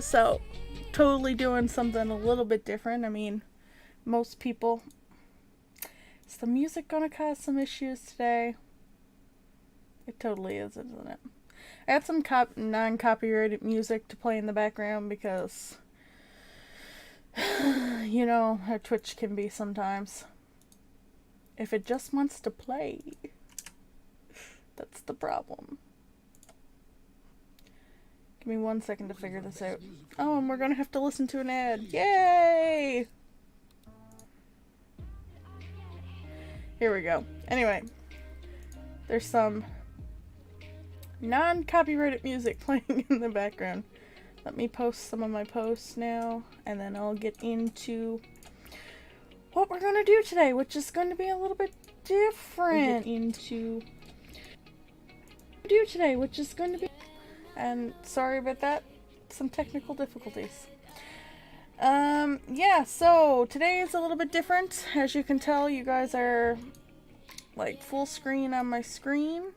So, totally doing something a little bit different. I mean, most people... Is the music gonna cause some issues today? It totally is, isn't it? I had some non-copyrighted music to play in the background because, you know, how Twitch can be sometimes. If it just wants to play, that's the problem. Give me 1 second to figure this out. Oh, and we're gonna have to listen to an ad. Yay! Here we go. Anyway, there's some non-copyrighted music playing in the background. Let me post some of my posts now, and then I'll get into what we're going to do today, which is going to be a little bit different. And sorry about that, some technical difficulties. Yeah, so today is a little bit different. As you can tell, you guys are like full screen on my screen,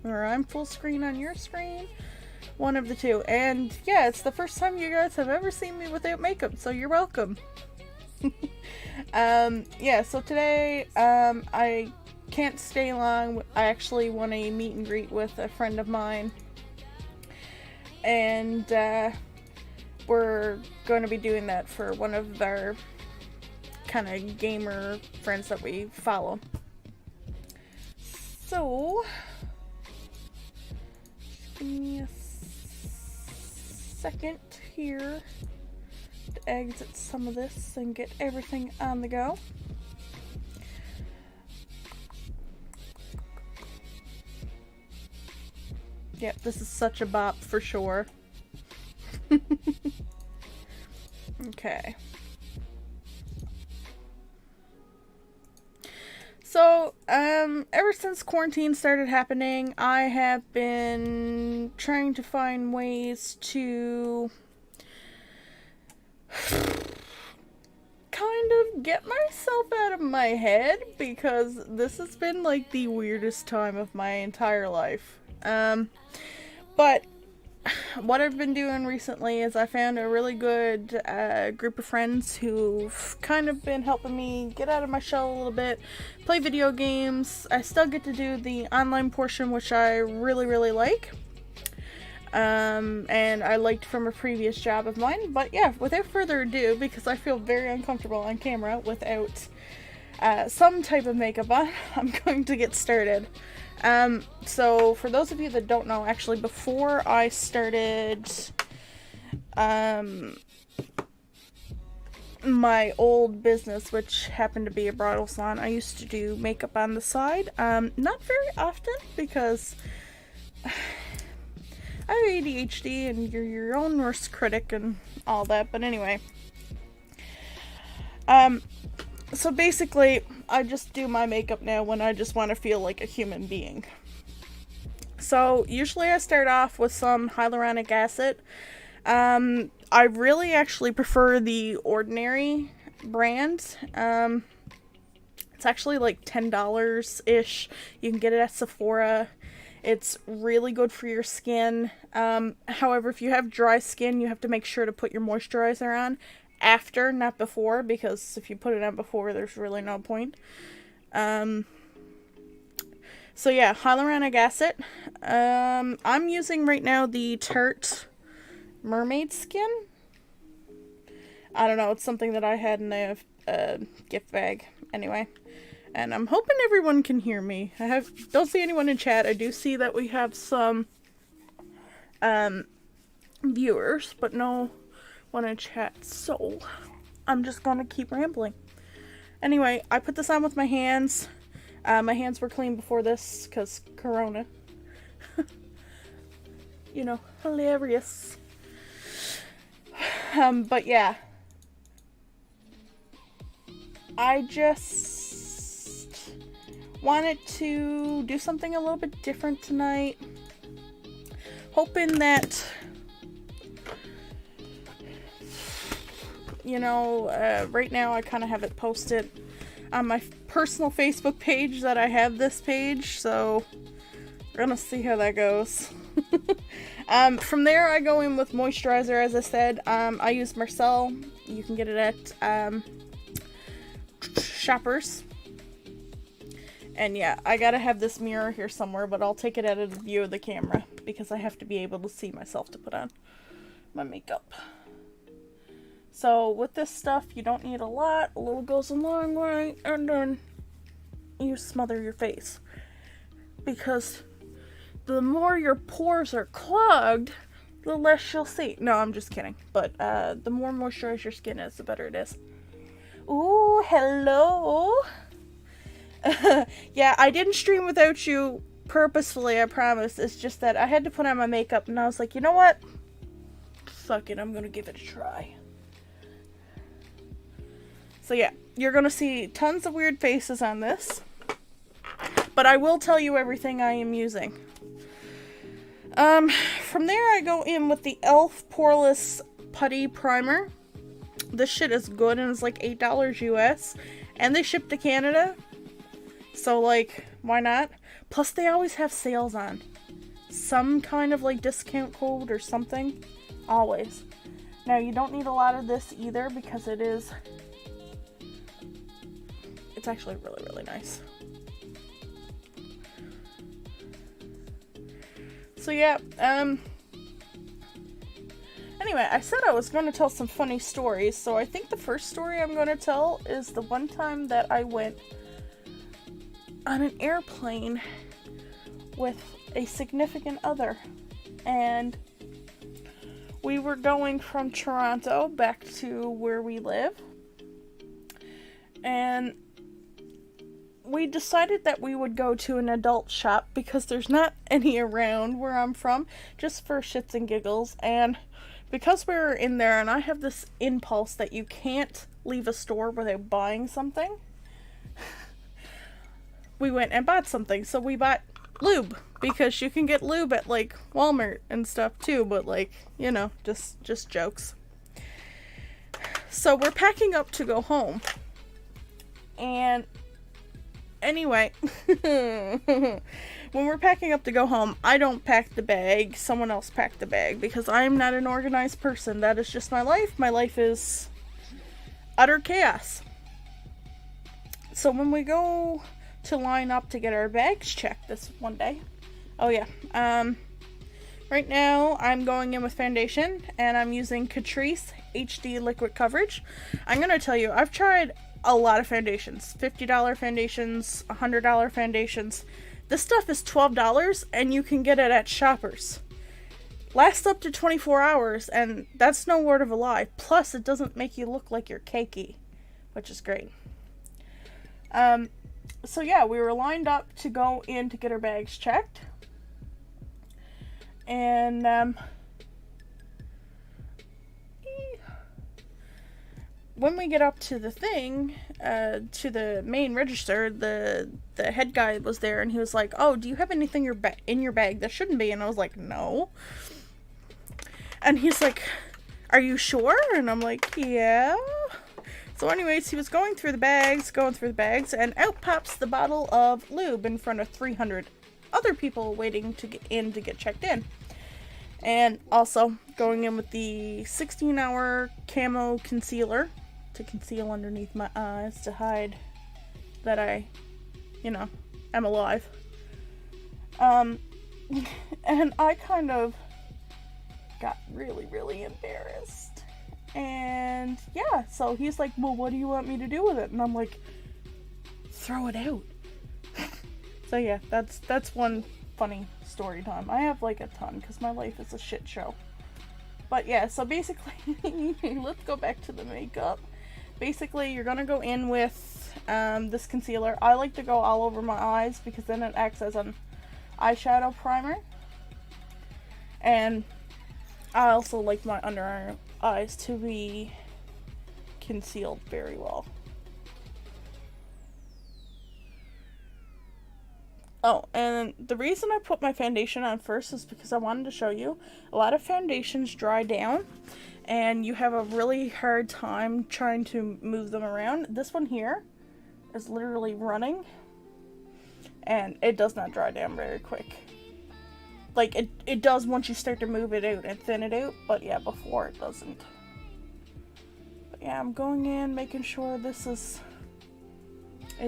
or I'm full screen on your screen. One of the two. And yeah, it's the first time you guys have ever seen me without makeup, so you're welcome. Yeah, so today, I can't stay long. I actually want a meet and greet with a friend of mine. And, we're going to be doing that for one of our kind of gamer friends that we follow. So, give me a second here to exit some of this and get everything on the go. Yep, this is such a bop for sure. Okay. So, ever since quarantine started happening, I have been trying to find ways to kind of get myself out of my head, because this has been like the weirdest time of my entire life. But what I've been doing recently is I found a really good group of friends who've kind of been helping me get out of my shell a little bit, play video games. I still get to do the online portion, which I really, really like. And I liked from a previous job of mine. But yeah, without further ado, because I feel very uncomfortable on camera without some type of makeup on, I'm going to get started. So for those of you that don't know, actually before I started, my old business, which happened to be a bridal salon, I used to do makeup on the side, not very often, because I have ADHD and you're your own worst critic and all that, but anyway. So basically, I just do my makeup now when I just want to feel like a human being. So usually I start off with some hyaluronic acid. I really actually prefer the Ordinary brand. It's actually like $10-ish. You can get it at Sephora. It's really good for your skin. However, if you have dry skin, you have to make sure to put your moisturizer on after, not before, because if you put it on before, there's really no point. So yeah, hyaluronic acid. I'm using right now the Tarte Mermaid Skin. I don't know, it's something that I had in a gift bag. Anyway, and I'm hoping everyone can hear me. Don't see anyone in chat. I do see that we have some viewers, but no one in chat, so I'm just gonna keep rambling. Anyway, I put this on with my hands. My hands were clean before this, because Corona. You know, hilarious. But yeah. I just wanted to do something a little bit different tonight. Hoping that, you know, right now I kind of have it posted on my personal Facebook page that I have this page, so we're gonna see how that goes. From there, I go in with moisturizer, as I said. I use Marcel. You can get it at Shoppers. And yeah, I gotta have this mirror here somewhere, but I'll take it out of the view of the camera because I have to be able to see myself to put on my makeup. So with this stuff, you don't need a lot. A little goes a long way, and then you smother your face. Because the more your pores are clogged, the less you'll see. No, I'm just kidding. But the more moisturized your skin is, the better it is. Ooh, hello. Yeah, I didn't stream without you purposefully, I promise. It's just that I had to put on my makeup and I was like, you know what? Fuck it, I'm gonna give it a try. So yeah, you're gonna see tons of weird faces on this. But I will tell you everything I am using. From there I go in with the e.l.f. Poreless Putty Primer. This shit is good and it's like $8 US. And they ship to Canada. So, like, why not? Plus, they always have sales on. Some kind of, like, discount code or something. Always. Now, you don't need a lot of this either because it's actually really, really nice. So, yeah, anyway, I said I was going to tell some funny stories. So, I think the first story I'm going to tell is the one time that I went on an airplane with a significant other, and we were going from Toronto back to where we live, and we decided that we would go to an adult shop because there's not any around where I'm from, just for shits and giggles. And because we were in there, and I have this impulse that you can't leave a store without buying something, we went and bought something. So we bought lube, because you can get lube at, like, Walmart and stuff too, but, like, you know, just jokes. So we're packing up to go home. And anyway, when we're packing up to go home, I don't pack the bag. Someone else packed the bag because I'm not an organized person. That is just my life. My life is utter chaos. So when we go to line up to get our bags checked this one day. Oh yeah. Right now I'm going in with foundation and I'm using Catrice HD Liquid Coverage. I'm gonna tell you, I've tried a lot of foundations. $50 foundations, $100 foundations. This stuff is $12 and you can get it at Shoppers. Lasts up to 24 hours and that's no word of a lie. Plus it doesn't make you look like you're cakey, which is great. So yeah, we were lined up to go in to get our bags checked. And, when we get up to the thing, to the main register, the head guy was there and he was like, oh, do you have anything in your bag that shouldn't be? And I was like, no. And he's like, are you sure? And I'm like, yeah. So anyways, he was going through the bags, and out pops the bottle of lube in front of 300 other people waiting to get in to get checked in. And also going in with the 16-hour camo concealer to conceal underneath my eyes to hide that I, am alive. And I kind of got really, really embarrassed. And yeah, so he's like, well, what do you want me to do with it? And I'm like, throw it out. So yeah, that's one funny story time. I have like a ton because my life is a shit show. But yeah, so basically, let's go back to the makeup. Basically, you're gonna go in with this concealer. I like to go all over my eyes because then it acts as an eyeshadow primer. And I also like my under eyes to be concealed very well. Oh, and the reason I put my foundation on first is because I wanted to show you a lot of foundations dry down and you have a really hard time trying to move them around. This one here is literally running and it does not dry down very quick. Like, it does once you start to move it out and thin it out, but yeah, before it doesn't. But yeah, I'm going in, making sure this is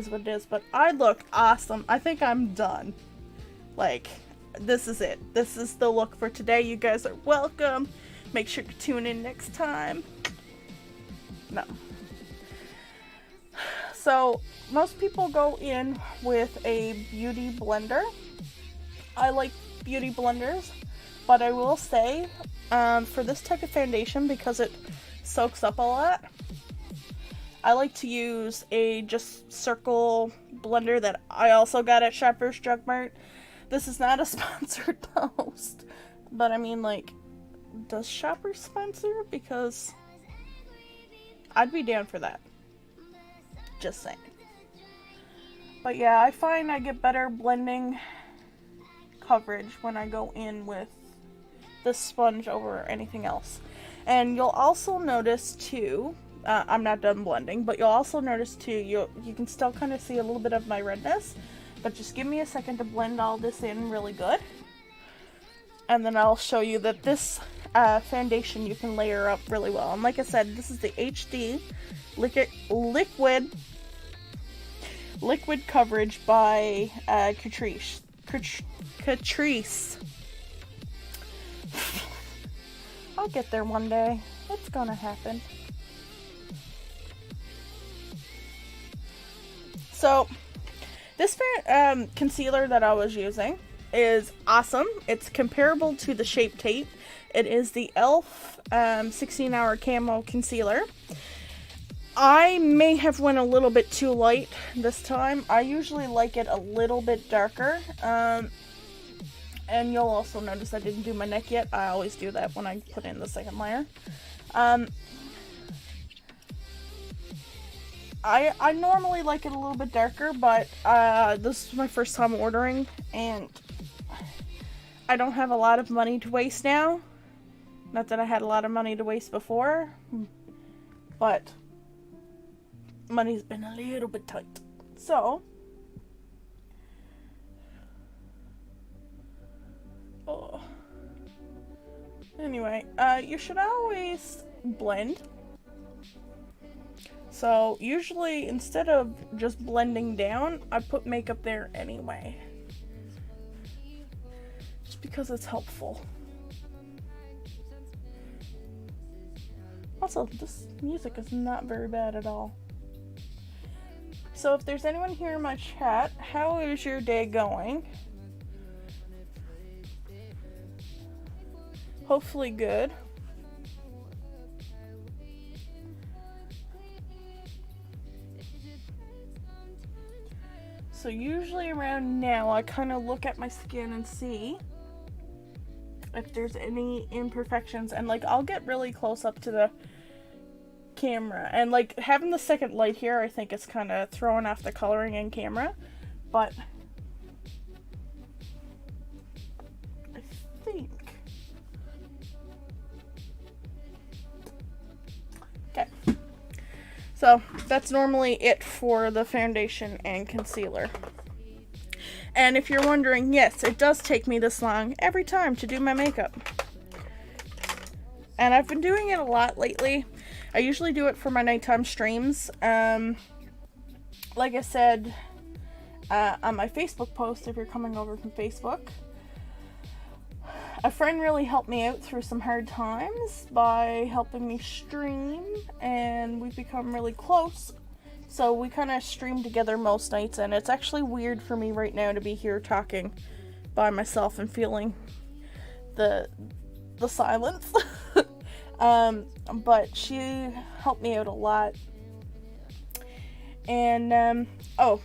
what it is, but I look awesome. I think I'm done. Like, this is it. This is the look for today. You guys are welcome. Make sure to tune in next time. No. So, most people go in with a beauty blender. I like beauty blenders, but I will say, for this type of foundation, because it soaks up a lot, I like to use a just circle blender that I also got at Shoppers Drug Mart. This is not a sponsored post, but I mean, like, does Shoppers sponsor? Because I'd be down for that. Just saying. But yeah, I find I get better blending coverage when I go in with this sponge over anything else. And you'll also notice too, I'm not done blending, but you'll also notice too, you can still kind of see a little bit of my redness, but just give me a second to blend all this in really good. And then I'll show you that this foundation you can layer up really well. And like I said, this is the HD liquid coverage by Catrice. I'll get there one day. It's gonna happen. So, this concealer that I was using is awesome. It's comparable to the Shape Tape. It is the e.l.f. 16-Hour Camo Concealer. I may have went a little bit too light this time. I usually like it a little bit darker. And you'll also notice I didn't do my neck yet. I always do that when I put in the second layer. I normally like it a little bit darker, but this is my first time ordering, and I don't have a lot of money to waste now. Not that I had a lot of money to waste before, but money's been a little bit tight. So, anyway, you should always blend. So, usually, instead of just blending down, I put makeup there anyway. Just because it's helpful. Also, this music is not very bad at all. So, if there's anyone here in my chat, how is your day going? Hopefully good. So usually around now, I kind of look at my skin and see if there's any imperfections. And like, I'll get really close up to the camera. And like, having the second light here, I think it's kind of throwing off the coloring in camera. But I think... Okay. So, that's normally it for the foundation and concealer. And if you're wondering, yes, it does take me this long every time to do my makeup. And I've been doing it a lot lately. I usually do it for my nighttime streams. Like I said on my Facebook post, if you're coming over from Facebook, a friend really helped me out through some hard times by helping me stream, and we've become really close. So we kind of stream together most nights, and it's actually weird for me right now to be here talking by myself and feeling the silence. But she helped me out a lot. And oh,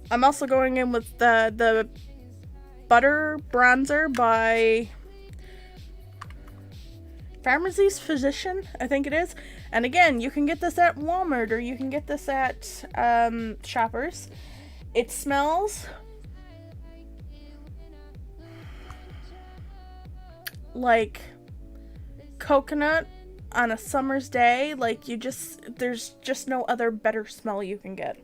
I'm also going in with the Butter Bronzer by Pharmacy's Physician, I think it is. And again, you can get this at Walmart or you can get this at Shoppers. It smells like coconut on a summer's day. Like, there's just no other better smell you can get.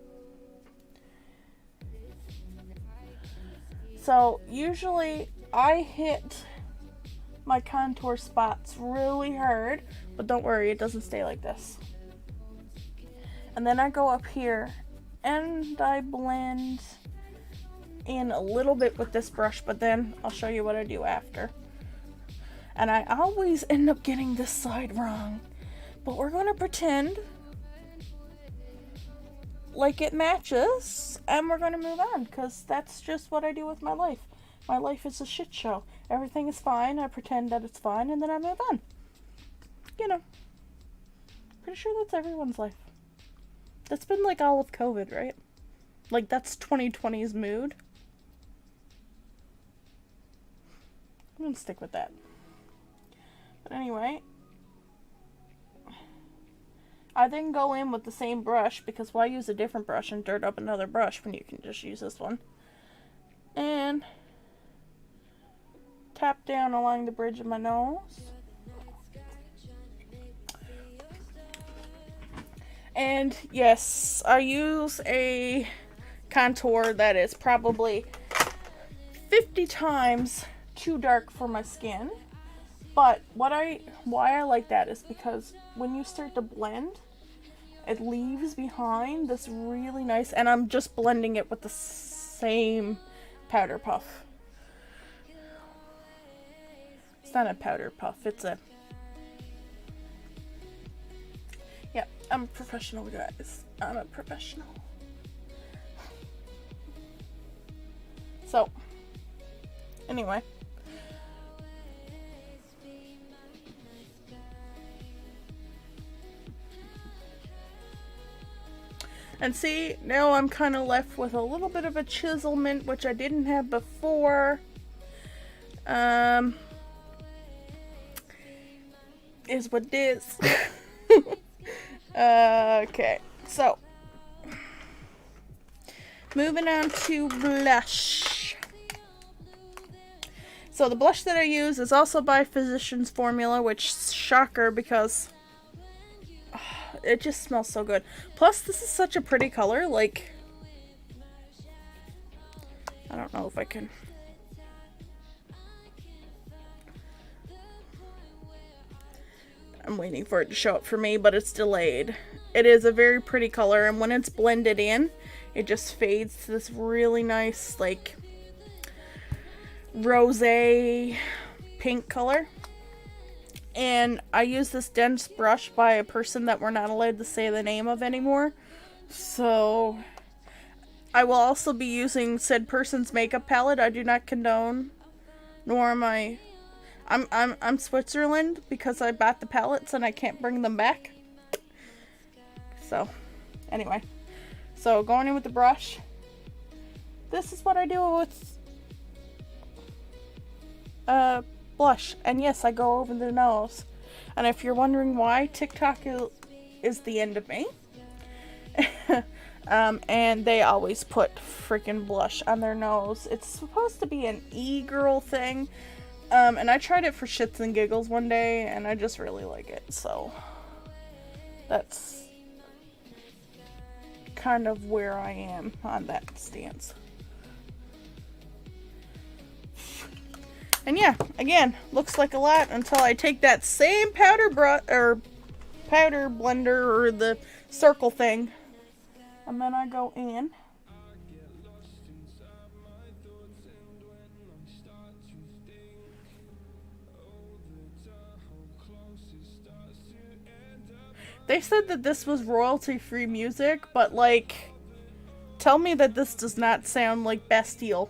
So usually I hit my contour spots really hard, but don't worry, it doesn't stay like this. And then I go up here and I blend in a little bit with this brush, but then I'll show you what I do after. And I always end up getting this side wrong, but we're going to pretend like it matches and we're going to move on, because that's just what I do with my life. My life is a shit show. Everything is fine, I pretend that it's fine, and then I move on. You know, pretty sure that's everyone's life. That's been like all of COVID, right? Like, that's 2020's mood. I'm gonna stick with that. But anyway, I then go in with the same brush, because why use a different brush and dirt up another brush when you can just use this one? And tap down along the bridge of my nose. And yes, I use a contour that is probably 50 times too dark for my skin. But why I like that is because when you start to blend, it leaves behind this really nice, and I'm just blending it with the same powder puff. It's not a powder puff, it's a... Yeah, I'm a professional, guys. I'm a professional. So, anyway. And see, now I'm kind of left with a little bit of a chiselment, which I didn't have before. Is what it is. Okay, so moving on to blush. So the blush that I use is also by Physicians Formula, which shocker because it just smells so good. Plus, this is such a pretty color. Like, I don't know if I can. I'm waiting for it to show up for me, but it's delayed. It is a very pretty color, and when it's blended in, it just fades to this really nice, like, rosé pink color. And I use this dense brush by a person that we're not allowed to say the name of anymore. So I will also be using said person's makeup palette. I do not condone, nor am I... I'm Switzerland because I bought the palettes and I can't bring them back. So, anyway. So, going in with the brush. This is what I do with blush. And yes, I go over the nose. And if you're wondering why, TikTok is the end of me. And they always put freaking blush on their nose. It's supposed to be an e-girl thing. And I tried it for shits and giggles one day, and I just really like it, so that's kind of where I am on that stance. And yeah, again, looks like a lot until I take that same powder blender or the circle thing, and then I go in. They said that this was royalty-free music, but, like, tell me that this does not sound like Bastille.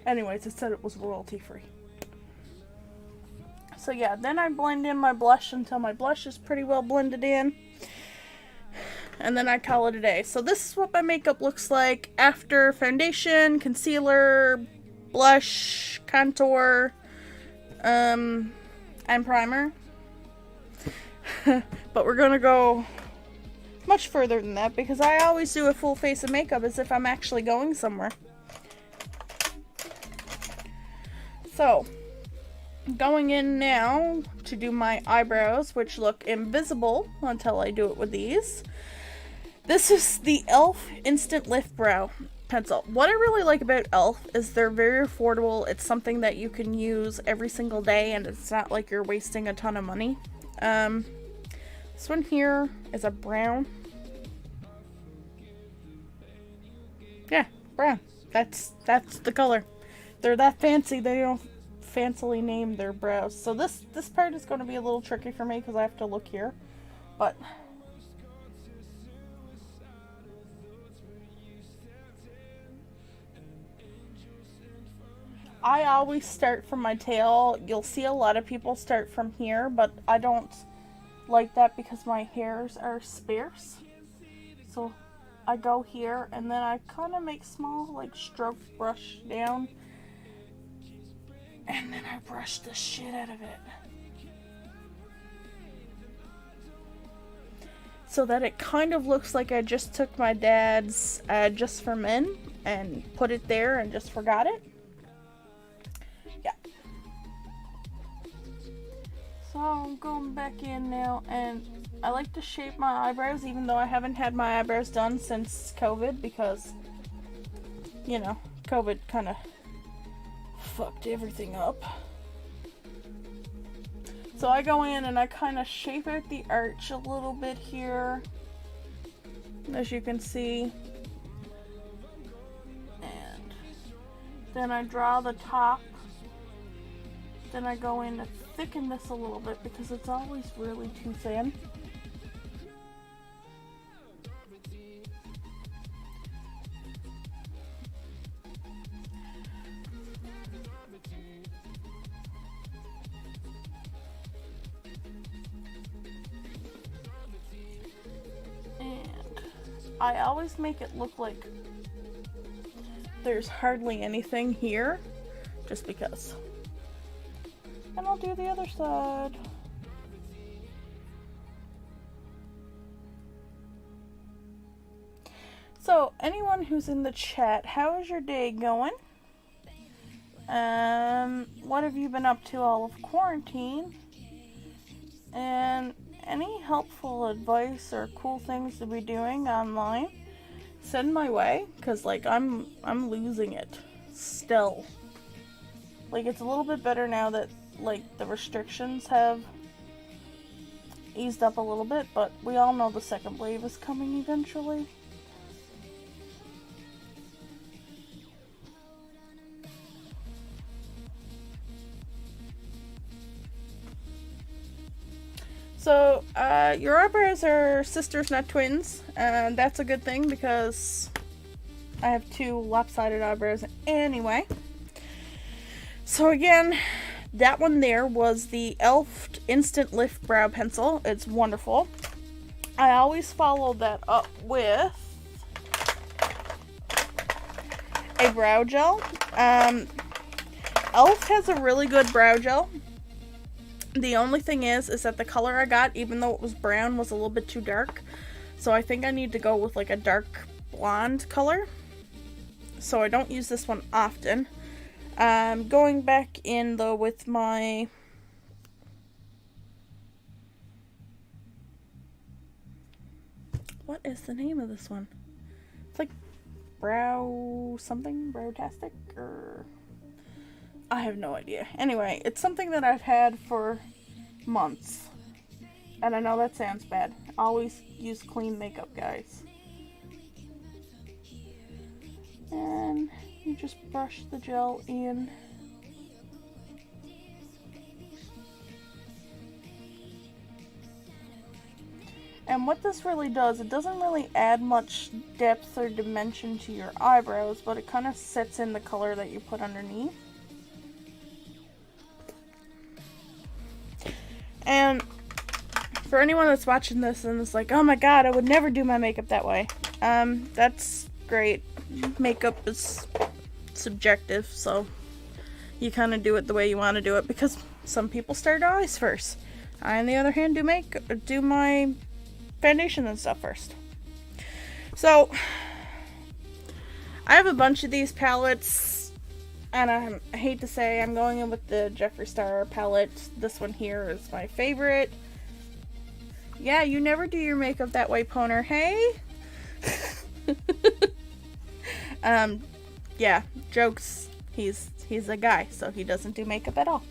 Anyways, it said it was royalty-free. So yeah, then I blend in my blush until my blush is pretty well blended in. And then I call it a day. So this is what my makeup looks like after foundation, concealer, blush, contour, and primer. But we're gonna go much further than that because I always do a full face of makeup as if I'm actually going somewhere. So, going in now to do my eyebrows, which look invisible until I do it with these. This is the e.l.f. Instant Lift Brow. pencil. What I really like about e.l.f. is they're very affordable. It's something that you can use every single day, and it's not like you're wasting a ton of money. This one here is a brown. Yeah, brown. That's the color. They're that fancy, they don't fancily name their brows. So this part is going to be a little tricky for me because I have to look here. But I always start from my tail. You'll see a lot of people start from here, but I don't like that because my hairs are sparse. So I go here and then I kind of make small like stroke brush down. And then I brush the shit out of it. So that it kind of looks like I just took my dad's Just for Men and put it there and just forgot it. Yeah. So I'm going back in now, and I like to shape my eyebrows even though I haven't had my eyebrows done since COVID because, you know, COVID kind of fucked everything up. So I go in and I kind of shape out the arch a little bit here, as you can see. And then I draw the top. Then I go in to thicken this a little bit because it's always really too thin. I always make it look like there's hardly anything here, just because. And I'll do the other side. So, anyone who's in the chat, how is your day going? What have you been up to all of quarantine? And any helpful advice or cool things to be doing online, send my way, because like I'm losing it still. Like, it's a little bit better now that like the restrictions have eased up a little bit, but we all know the second wave is coming eventually. So, your eyebrows are sisters, not twins, and that's a good thing because I have two lopsided eyebrows anyway. So again, that one there was the e.l.f. Instant Lift Brow Pencil. It's wonderful. I always follow that up with a brow gel. e.l.f. has a really good brow gel. The only thing is that the color I got, even though it was brown, was a little bit too dark. So I think I need to go with like a dark blonde color. So I don't use this one often. Going back in though with my what is the name of this one? It's like brow something, browtastic, or I have no idea. Anyway, it's something that I've had for months. And I know that sounds bad. Always use clean makeup, guys. And you just brush the gel in. And what this really does, it doesn't really add much depth or dimension to your eyebrows, but it kind of sets in the color that you put underneath. And for anyone that's watching this and is like, oh my god, I would never do my makeup that way. That's great. Makeup is subjective, so you kind of do it the way you want to do it, because some people start eyes first. I, on the other hand, do my foundation and stuff first. So I have a bunch of these palettes, and I hate to say I'm going in with the Jeffree Star palette. This one here is my favorite. Yeah, you never do your makeup that way, Poner. Hey? Yeah, jokes. He's a guy, so he doesn't do makeup at all.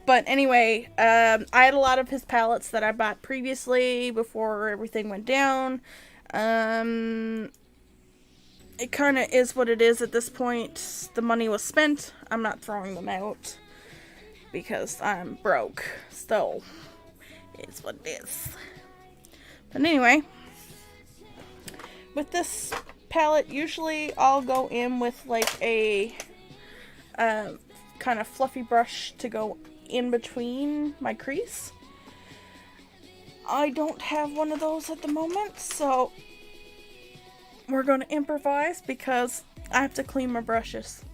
But anyway, I had a lot of his palettes that I bought previously before everything went down. It kind of is what it is at this point. The money was spent. I'm not throwing them out because I'm broke. So, it's what it is. But anyway, with this palette, usually I'll go in with like a kind of fluffy brush to go in between my crease. I don't have one of those at the moment, so we're going to improvise because I have to clean my brushes.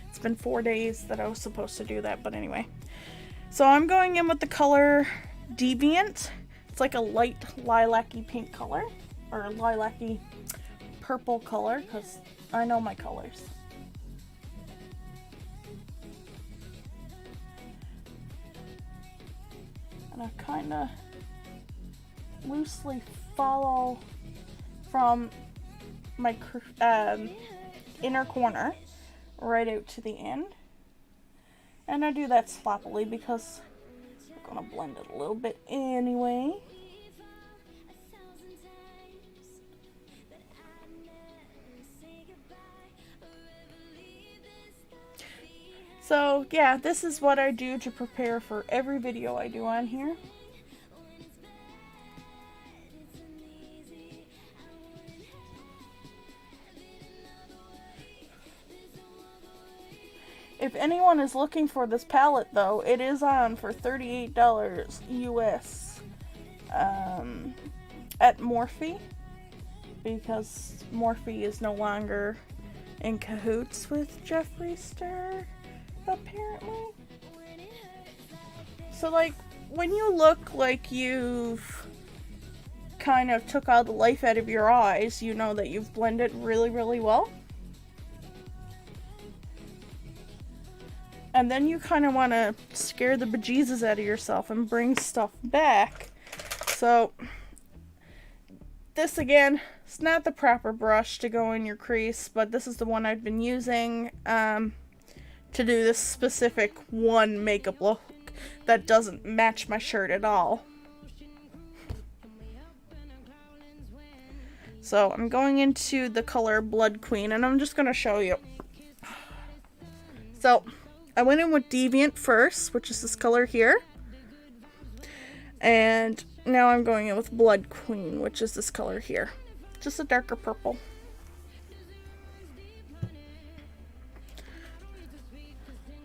It's been 4 days that I was supposed to do that, but anyway. So I'm going in with the color Deviant. It's like a light lilac-y pink color, or a lilac-y purple color, because I know my colors. And I kind of loosely follow from my inner corner right out to the end. And I do that sloppily because we're going to blend it a little bit anyway. So yeah, this is what I do to prepare for every video I do on here. If anyone is looking for this palette though, it is on for $38 US at Morphe, because Morphe is no longer in cahoots with Jeffree Star, apparently. So like, when you look like you've kind of took all the life out of your eyes, you know that you've blended really, really well. And then you kind of want to scare the bejesus out of yourself and bring stuff back. So, this again, it's not the proper brush to go in your crease, but this is the one I've been using to do this specific one makeup look that doesn't match my shirt at all. So, I'm going into the color Blood Queen, and I'm just going to show you. So, I went in with Deviant first, which is this color here. And now I'm going in with Blood Queen, which is this color here. Just a darker purple.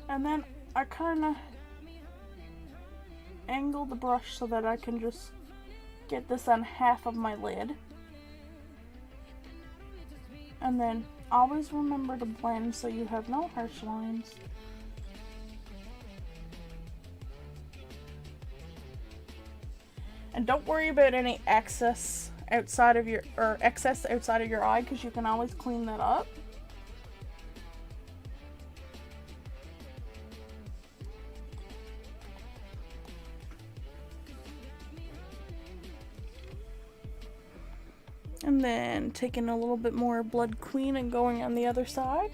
And then I kind of angle the brush so that I can just get this on half of my lid. And then always remember to blend so you have no harsh lines. And don't worry about any excess outside of your eye, because you can always clean that up. And then taking a little bit more Blood Queen and going on the other side.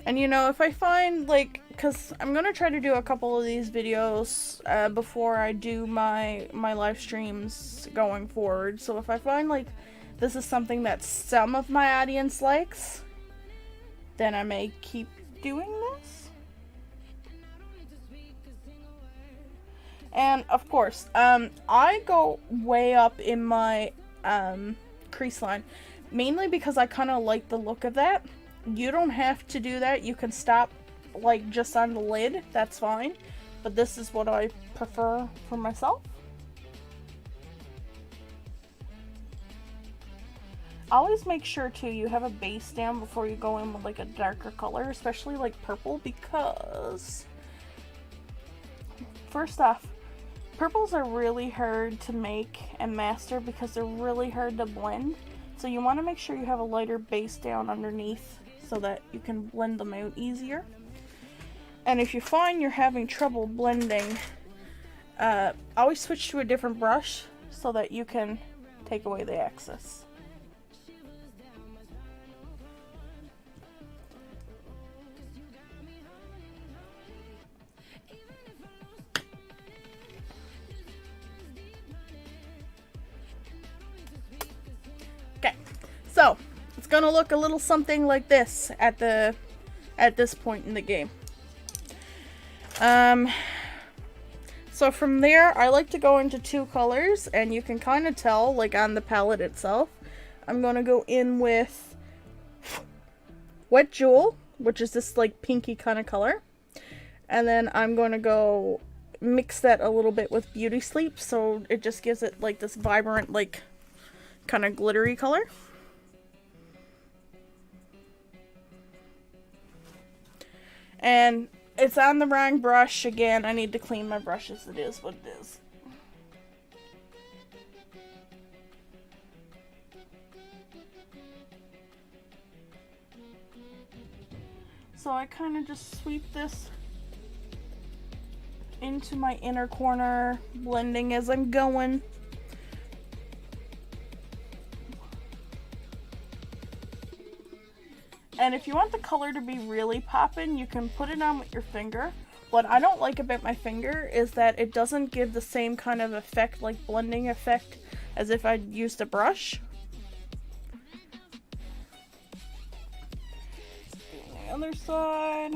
And you know, if I find like, because I'm going to try to do a couple of these videos before I do my live streams going forward. So if I find like this is something that some of my audience likes, then I may keep doing this. And of course, I go way up in my crease line, mainly because I kind of like the look of that. You don't have to do that. You can stop like just on the lid. That's fine. But this is what I prefer for myself. Always make sure too you have a base down before you go in with like a darker color, especially like purple, because first off, purples are really hard to make and master because they're really hard to blend. So you want to make sure you have a lighter base down underneath so that you can blend them out easier. And if you find you're having trouble blending, always switch to a different brush so that you can take away the excess. Okay, so it's gonna look a little something like this at this point in the game. So from there, I like to go into two colors, and you can kind of tell, like on the palette itself. I'm going to go in with Wet Jewel, which is this like pinky kind of color. And then I'm going to go mix that a little bit with Beauty Sleep, so it just gives it like this vibrant, like kind of glittery color. And it's on the wrong brush again. I need to clean my brushes. It is what it is. So I kind of just sweep this into my inner corner, blending as I'm going. And if you want the color to be really poppin', you can put it on with your finger. What I don't like about my finger is that it doesn't give the same kind of effect, like blending effect, as if I'd used a brush. The other side.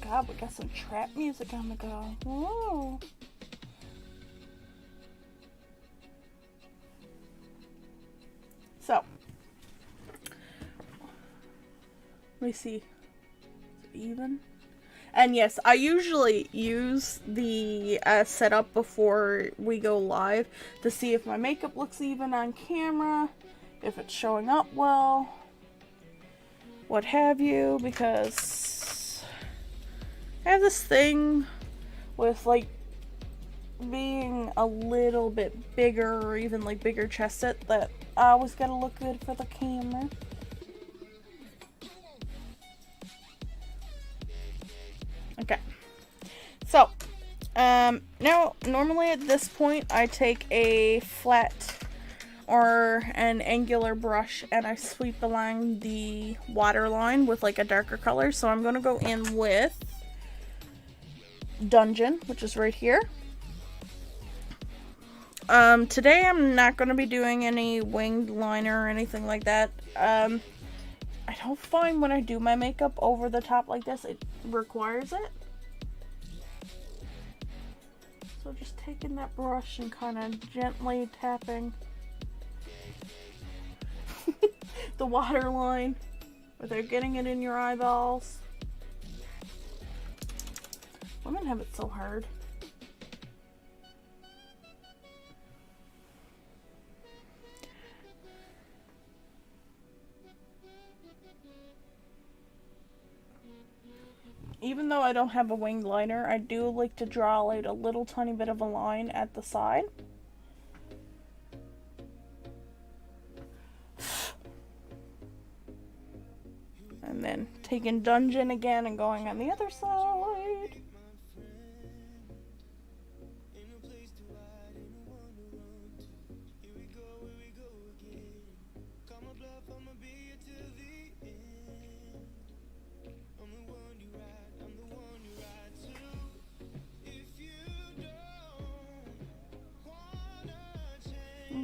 God, we got some trap music on the go. Whoa. So, let me see. Is it even? And yes, I usually use the setup before we go live to see if my makeup looks even on camera, if it's showing up well, what have you, because I have this thing with like being a little bit bigger or even like bigger chested that I always gotta look good for the camera. Okay, so now normally at this point I take a flat or an angular brush and I sweep along the waterline with like a darker color. So I'm gonna go in with Dungeon, which is right here. Today I'm not going to be doing any winged liner or anything like that. I don't find when I do my makeup over the top like this, it requires it. So just taking that brush and kind of gently tapping the waterline without getting it in your eyeballs. Women have it so hard. Even though I don't have a winged liner, I do like to draw out a little tiny bit of a line at the side. And then taking Dungeon again and going on the other side.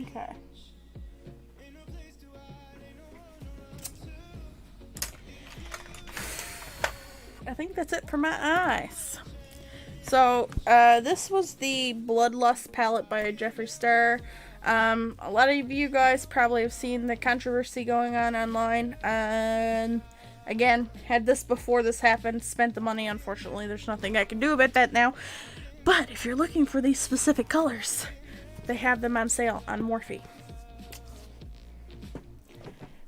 Okay. I think that's it for my eyes. So, this was the Bloodlust palette by Jeffree Star. A lot of you guys probably have seen the controversy going on online. And again, had this before this happened, spent the money. Unfortunately, there's nothing I can do about that now. But if you're looking for these specific colors, they have them on sale on Morphe.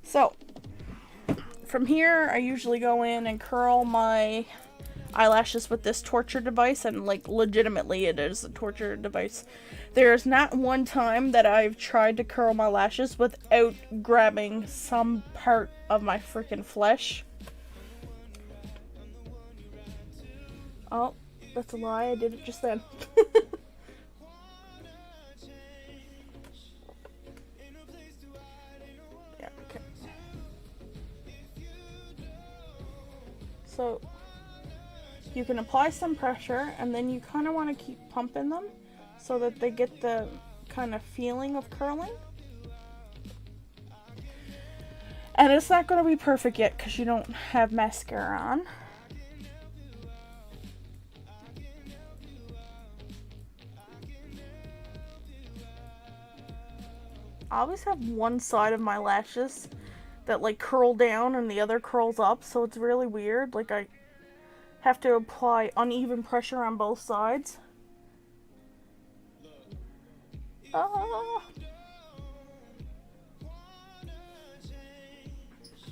So, from here, I usually go in and curl my eyelashes with this torture device, and like legitimately it is a torture device. There's not one time that I've tried to curl my lashes without grabbing some part of my freaking flesh. Oh, that's a lie, I did it just then. Yeah, okay. So you can apply some pressure, and then you kind of want to keep pumping them so that they get the kind of feeling of curling. And it's not going to be perfect yet because you don't have mascara on. I always have one side of my lashes that like curl down and the other curls up, so it's really weird. Like I have to apply uneven pressure on both sides.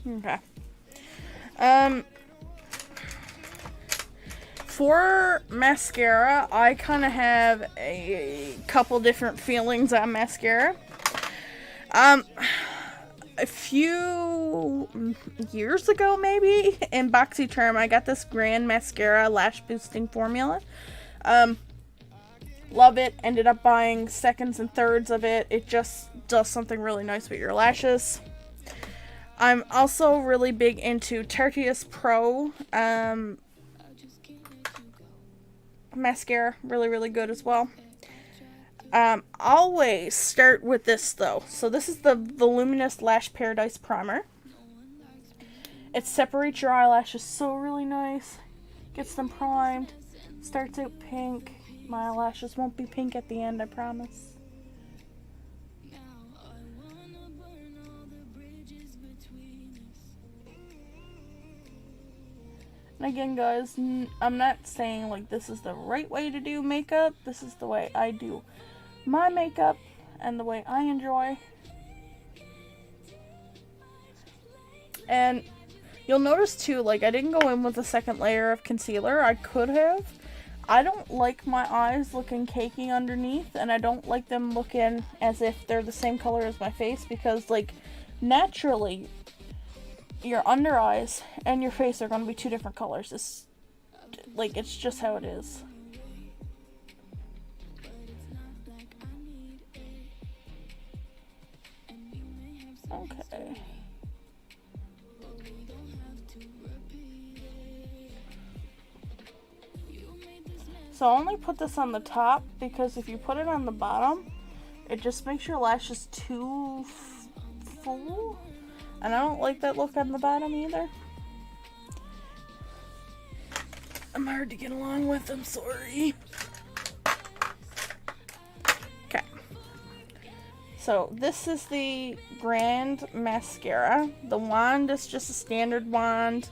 Okay. For mascara, I kind of have a couple different feelings on mascara. A few years ago, maybe, in BoxyCharm, I got this Grand Mascara Lash Boosting Formula. Love it. Ended up buying seconds and thirds of it. It just does something really nice with your lashes. I'm also really big into Tarteus Pro mascara. Really, really good as well. Always start with this though. So this is the Voluminous Lash Paradise Primer. It separates your eyelashes so really nice. Gets them primed. Starts out pink. My eyelashes won't be pink at the end, I promise. And again, guys, I'm not saying like this is the right way to do makeup. This is the way I do my makeup and the way I enjoy. And you'll notice too, like I didn't go in with a second layer of concealer. I could have. I don't like my eyes looking cakey underneath, and I don't like them looking as if they're the same color as my face, because like naturally your under eyes and your face are going to be two different colors. It's just how it is. Okay. So I only put this on the top because if you put it on the bottom, it just makes your lashes too full. And I don't like that look on the bottom either. I'm hard to get along with, I'm sorry. Okay. So this is the Grand Mascara. The wand is just a standard wand.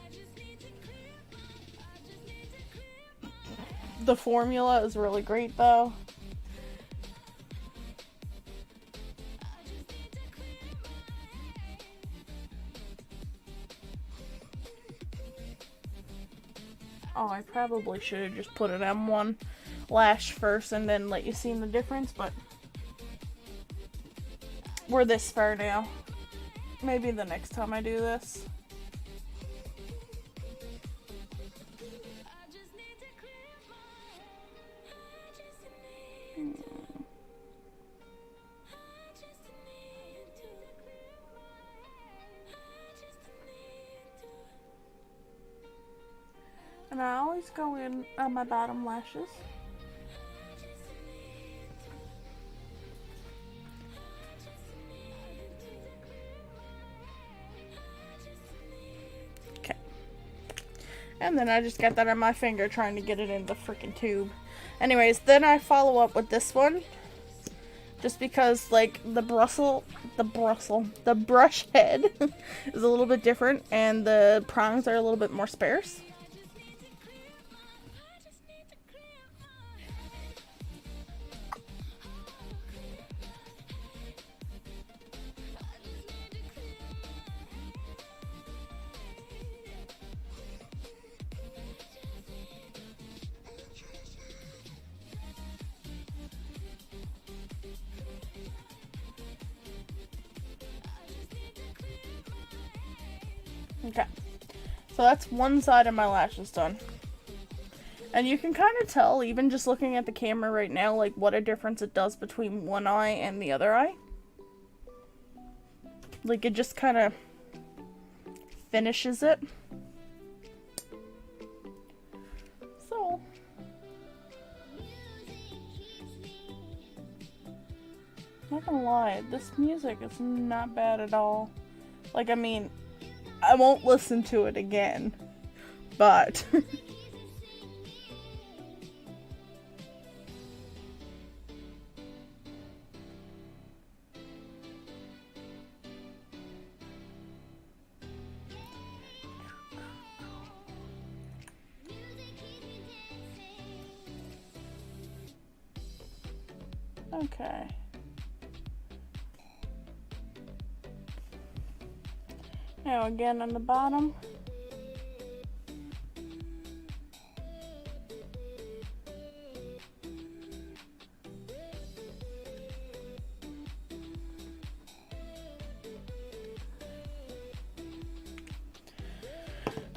The formula is really great though. Oh, I probably should have just put it on one lash first and then let you see the difference, but we're this far now. Maybe the next time I do this. And I always go in on my bottom lashes. Okay. And then I just got that on my finger trying to get it in the freaking tube. Anyways, then I follow up with this one. Just because, like, the brush head is a little bit different and the prongs are a little bit more sparse. Okay. So that's one side of my lashes done. And you can kind of tell, even just looking at the camera right now, like what a difference it does between one eye and the other eye. Like it just kind of finishes it. So, not gonna lie, this music is not bad at all. Like, I mean, I won't listen to it again, but okay. Now again on the bottom.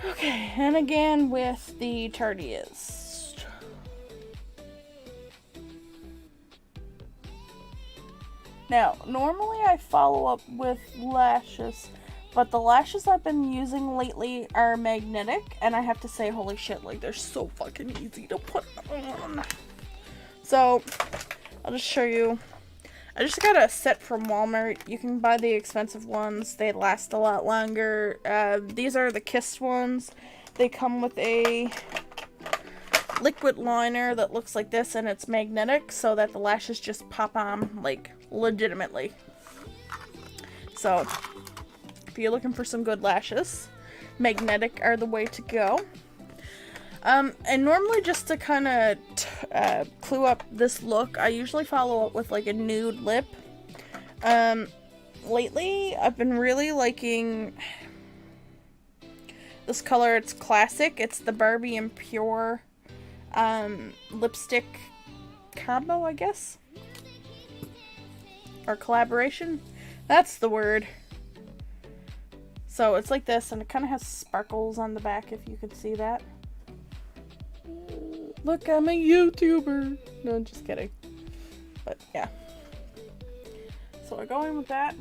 Okay, and again with the Tardiest. Now, normally I follow up with lashes, but the lashes I've been using lately are magnetic, and I have to say, holy shit, like, they're so fucking easy to put on. So, I'll just show you. I just got a set from Walmart. You can buy the expensive ones. They last a lot longer. These are the Kissed ones. They come with a liquid liner that looks like this, and it's magnetic so that the lashes just pop on, like, legitimately. So, if you're looking for some good lashes, magnetic are the way to go. And normally just to kind of clue up this look, I usually follow up with like a nude lip. Lately, I've been really liking this color. It's classic. It's the Barbie and Pure lipstick combo, I guess. Or collaboration. That's the word. So it's like this, and it kind of has sparkles on the back, if you could see that. Look, I'm a YouTuber. No, I'm just kidding. But yeah. So we're going with that.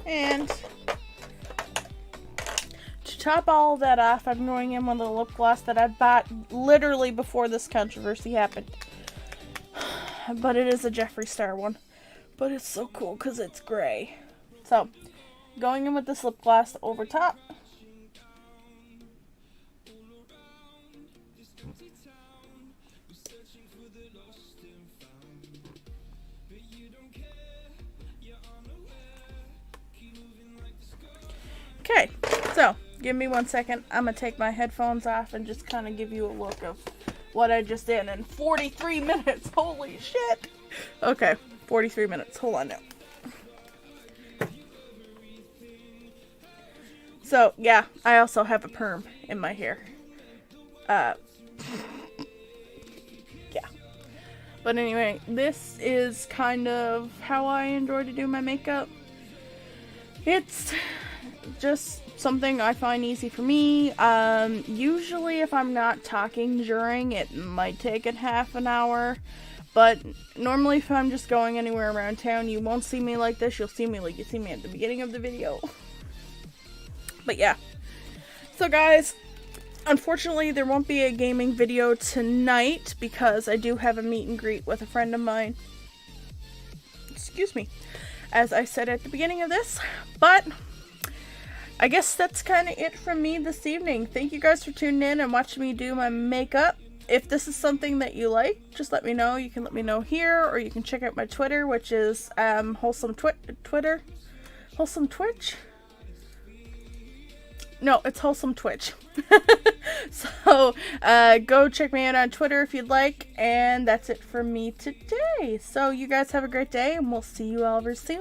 And to top all of that off, I'm going in with a lip gloss that I bought literally before this controversy happened. But it is a Jeffree Star one. But it's so cool because it's gray. So, going in with this lip gloss over top. Okay, so give me 1 second. I'm going to take my headphones off and just kind of give you a look of what I just did in 43 minutes. Holy shit. Okay, 43 minutes. Hold on now. So, yeah, I also have a perm in my hair. Yeah. But anyway, this is kind of how I enjoy to do my makeup. It's just something I find easy for me. Usually if I'm not talking during, it might take it half an hour. But normally if I'm just going anywhere around town, you won't see me like this. You'll see me like you see me at the beginning of the video. But yeah. So guys, unfortunately there won't be a gaming video tonight because I do have a meet and greet with a friend of mine. Excuse me. As I said at the beginning of this. But I guess that's kind of it from me this evening. Thank you guys for tuning in and watching me do my makeup. If this is something that you like, just let me know. You can let me know here, or you can check out my Twitter, which is Holesome Twitter. Holesome Twitch? No, it's Holesome Twitch. So, go check me out on Twitter if you'd like. And that's it for me today. So, you guys have a great day, and we'll see you all very soon.